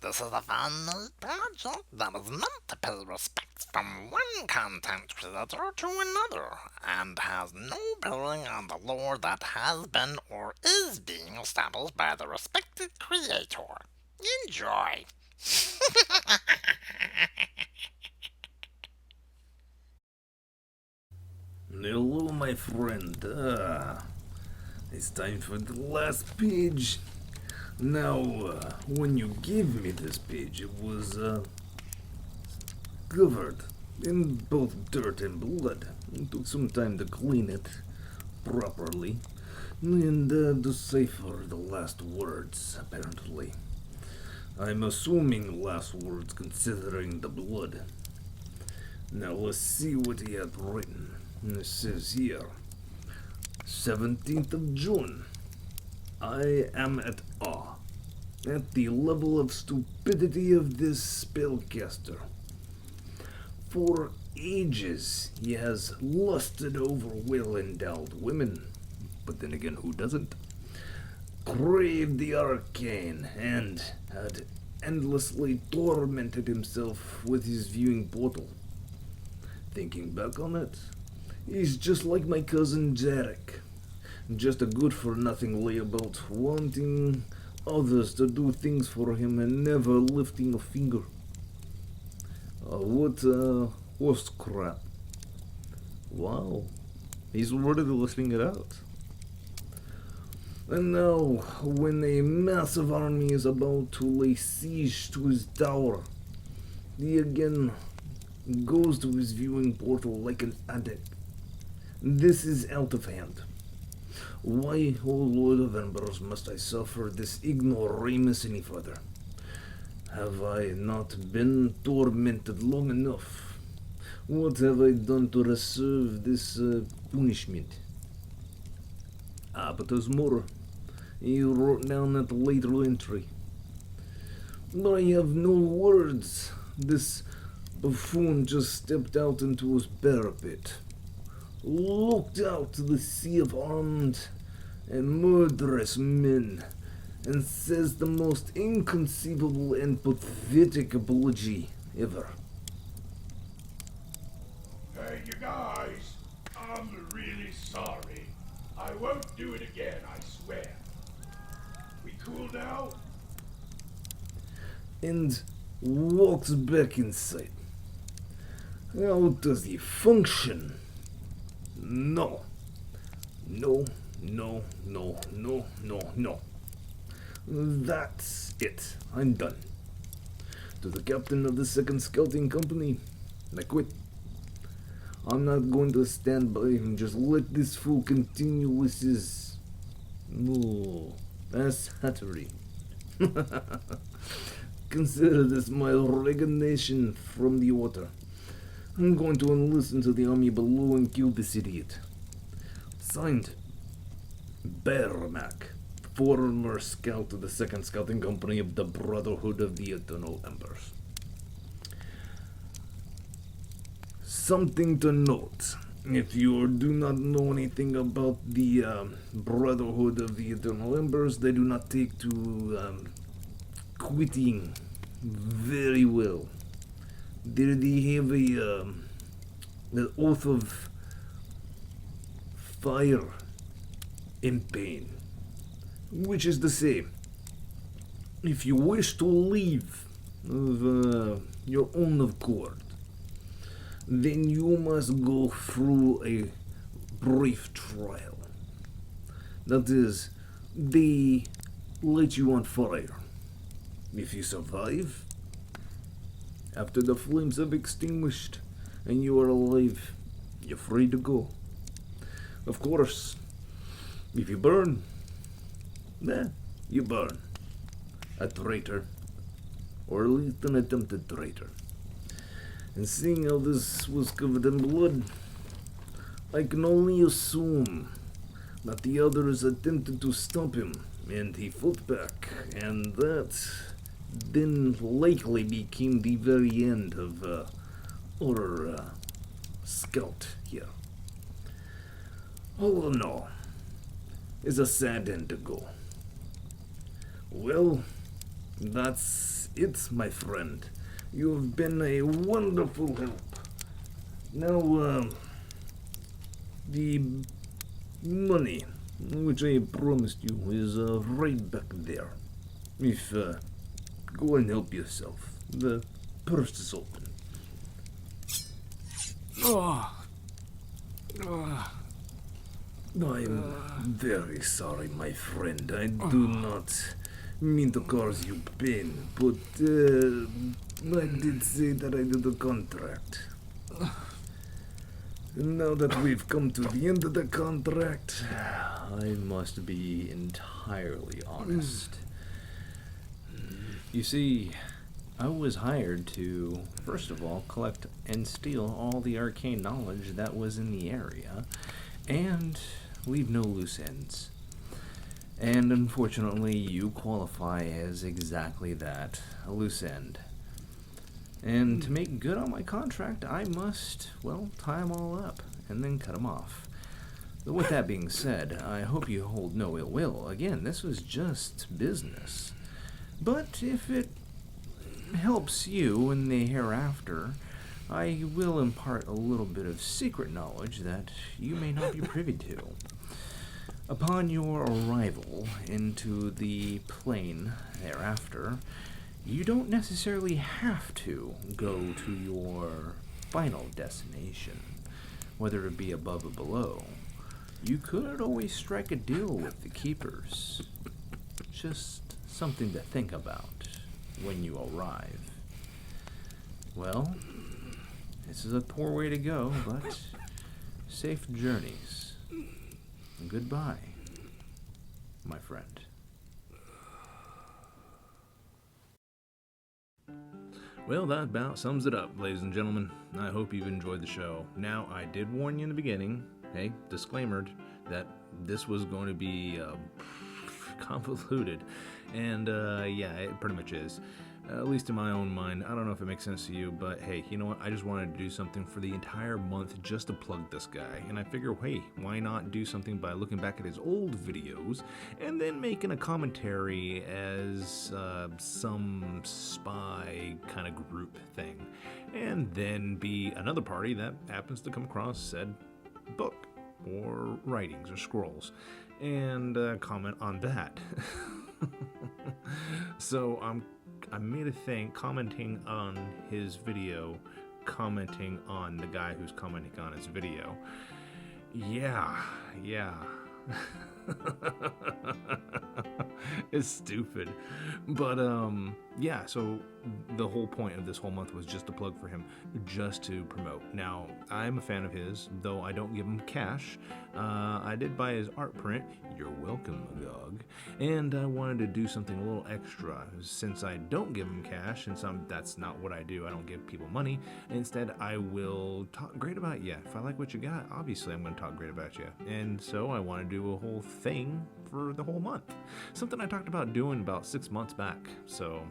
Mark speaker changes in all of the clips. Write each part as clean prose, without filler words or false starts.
Speaker 1: This is a fan-made project that is meant to pay respects from one content creator to another, and has no bearing on the lore that has been or is being established by the respected creator. Enjoy!
Speaker 2: Hello, my friend. It's time for the last page. Now, when you gave me this page, it was covered in both dirt and blood. It took some time to clean it properly and decipher the last words, apparently. I'm assuming last words considering the blood. Now, let's see what he had written. It says here 17th of June. I am at awe at the level of stupidity of this spellcaster. For ages, he has lusted over well endowed women, but then again, who doesn't? Craved the arcane and had endlessly tormented himself with his viewing portal. Thinking back on it, he's just like my cousin Jarek. Just a good for nothing layabout, wanting others to do things for him and never lifting a finger. What horse crap. Wow, he's already listing it out. And now, when a massive army is about to lay siege to his tower, he again goes to his viewing portal like an addict. This is out of hand. Why, O Lord of Embers, must I suffer this ignoramus any further? Have I not been tormented long enough? What have I done to deserve this punishment? But there's more. He wrote down that later entry. But I have no words. This buffoon just stepped out into his parapet, looked out to the sea of armed and murderous men, and says the most inconceivable and pathetic apology ever.
Speaker 3: Hey, you guys, I'm really sorry. I won't do it again, I swear. We cool now?
Speaker 2: And walks back inside. How does he function? No. No, no, no, no, no, no. That's it. I'm done. To the captain of the 2nd Scouting Company, I quit. I'm not going to stand by and just let this fool continue with his... No, that's hattery. Consider this my resignation from the order. I'm going to enlist into the army below and kill this idiot. Signed, Bearmac, former scout of the 2nd Scouting Company of the Brotherhood of the Eternal Embers. Something to note. If you do not know anything about the Brotherhood of the Eternal Embers, they do not take to quitting very well. They have an oath of fire and pain, which is to say, if you wish to leave of your own accord, then you must go through a brief trial. That is, they light you on fire. If you survive, after the flames have extinguished and you are alive, you're free to go. Of course, if you burn, you burn. A traitor, or at least an attempted traitor. And seeing how this was covered in blood, I can only assume that the others attempted to stop him, and he fought back, and that then likely became the very end of our scout here. All in all, it's a sad end to go. Well, that's it, my friend. You have been a wonderful help. Now, the money which I promised you is right back there. If, go and help yourself. The purse is open. I'm very sorry, my friend. I do not mean to cause you pain, but I did say that I did a contract. And now that we've come to the end of the contract, I must be entirely honest. You see, I was hired to, first of all, collect and steal all the arcane knowledge that was in the area, and leave no loose ends. And unfortunately, you qualify as exactly that, a loose end. And to make good on my contract, I must, well, tie them all up and then cut them off. But with that being said, I hope you hold no ill will. Again, this was just business. But if it helps you in the hereafter, I will impart a little bit of secret knowledge that you may not be privy to. Upon your arrival into the plane thereafter, you don't necessarily have to go to your final destination, whether it be above or below. You could always strike a deal with the keepers. Just something to think about when you arrive. Well, this is a poor way to go, but safe journeys. Goodbye, my friend. Well, that about sums it up, ladies and gentlemen. I hope you've enjoyed the show. Now, I did warn you in the beginning, hey, disclaimered, that this was going to be convoluted. And, yeah, it pretty much is. At least in my own mind. I don't know if it makes sense to you, but hey, you know what? I just wanted to do something for the entire month just to plug this guy. And I figure, hey, why not do something by looking back at his old videos and then making a commentary as some spy kind of group thing. And then be another party that happens to come across said book or writings or scrolls and comment on that. So I made a thing commenting on his video, commenting on the guy who's commenting on his video. Yeah. It's stupid. But, yeah, so the whole point of this whole month was just to plug for him, just to promote. Now, I'm a fan of his, though I don't give him cash. I did buy his art print. You're welcome, Magog. And I wanted to do something a little extra. Since I don't give him cash, since that's not what I do, I don't give people money. Instead, I will talk great about you. If I like what you got, obviously I'm going to talk great about you. And so I want to do a whole thing for the whole month. Something I talked about doing about 6 months back. So,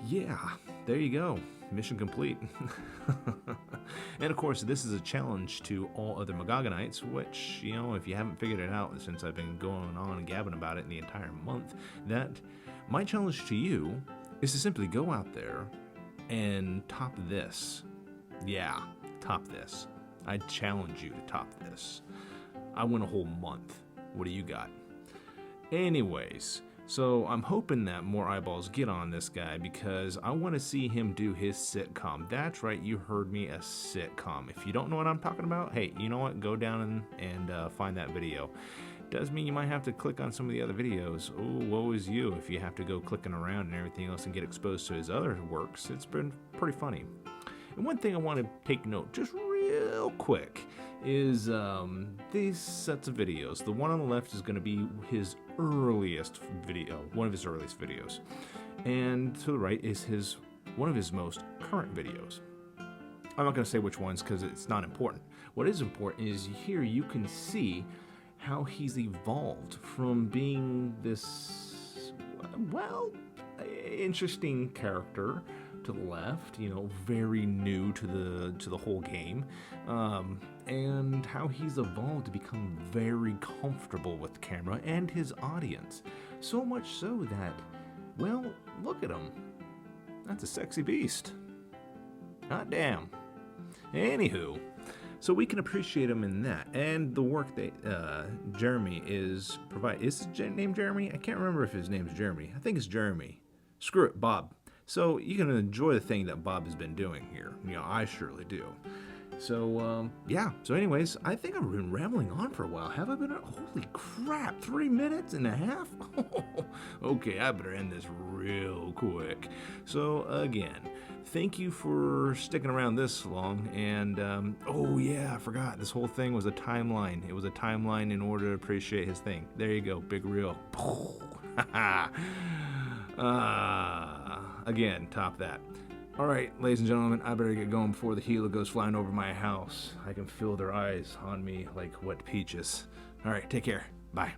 Speaker 2: yeah, there you go. Mission complete. And of course, this is a challenge to all other Magoganites, which, you know, if you haven't figured it out since I've been going on and gabbing about it in the entire month, that my challenge to you is to simply go out there and top this. Yeah, top this. I challenge you to top this. I win a whole month. What do you got? Anyways, so I'm hoping that more eyeballs get on this guy because I want to see him do his sitcom. That's right, you heard me, a sitcom. If you don't know what I'm talking about, hey, you know what? Go down and find that video. Does mean you might have to click on some of the other videos. Oh, woe is you if you have to go clicking around and everything else and get exposed to his other works. It's been pretty funny. And one thing I want to take note, just real quick, is these sets of videos. The one on the left is going to be his earliest video, one of his earliest videos. And to the right is one of his most current videos. I'm not going to say which ones because it's not important. What is important is here you can see how he's evolved from being this, well, interesting character to the left, you know, very new to the whole game, and how he's evolved to become very comfortable with the camera and his audience. So much so that, well, look at him. That's a sexy beast. Hot damn. Anywho, so we can appreciate him in that, and the work that Jeremy is providing. Is his name Jeremy? I can't remember if his name's Jeremy. I think it's Jeremy. Screw it, Bob. So you can enjoy the thing that Bob has been doing here. You know, I surely do. So, yeah. So anyways, I think I've been rambling on for a while. Have I been? Holy crap, 3 minutes and a half? Okay, I better end this real quick. So, again, thank you for sticking around this long. And, oh yeah, I forgot. This whole thing was a timeline. It was a timeline in order to appreciate his thing. There you go, big reel. Again, top that. All right, ladies and gentlemen, I better get going before the Gila goes flying over my house. I can feel their eyes on me like wet peaches. All right, take care. Bye.